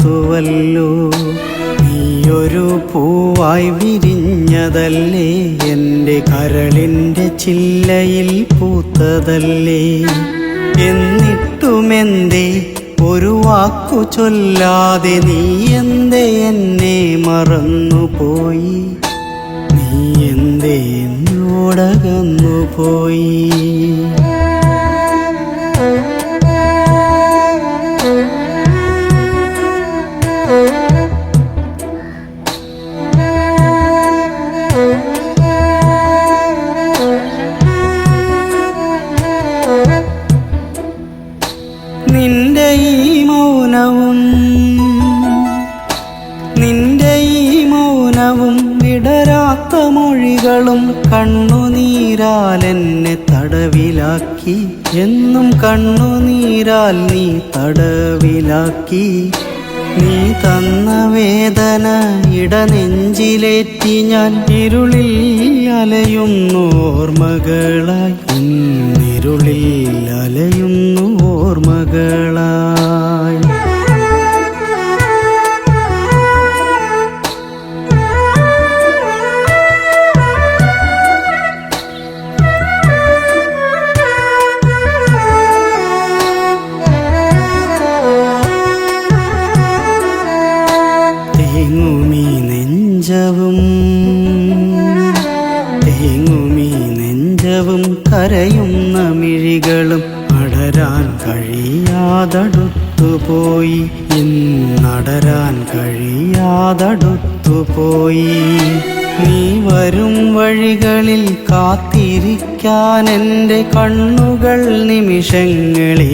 കാത്തുവല്ലോ. നീയൊരു പൂവായി വിരിഞ്ഞതല്ലേ, എൻ്റെ കരളിൻ്റെ ചില്ലയിൽ പൂത്തതല്ലേ. എന്നിട്ടുമെന്തേ ഒരു വാക്കു ചൊല്ലാതെ നീ എന്തേ എന്നെ മറന്നുപോയി? നീ എന്തേ എന്നോടകന്നുപോയി? നിന്റെ ഈ മൗനവും വിടരാത്ത മൊഴികളും കണ്ണുനീരാലെന്നെ തടവിലാക്കി. എന്നും കണ്ണുനീരാൽ നീ തടവിലാക്കി. നീ തന്ന വേദന ഇടനെഞ്ചിലേറ്റി ഞാൻ ഇരുളിൽ അലയുന്നു ഓർമ്മകളായി. ഇരുളിൽ അലയുന്നു ഓർമ്മകളായി. തേങ്ങുമീ നെഞ്ചവും കരയുന്ന മിഴികളും അടരാൻ കഴിയാതടുത്തുപോയി. ഇന്നടരാൻ കഴിയാതടുത്തുപോയി. നീ വരും വഴികളിൽ കാത്തിരിക്കാൻ എൻ്റെ കണ്ണുകൾ നിമിഷങ്ങളെ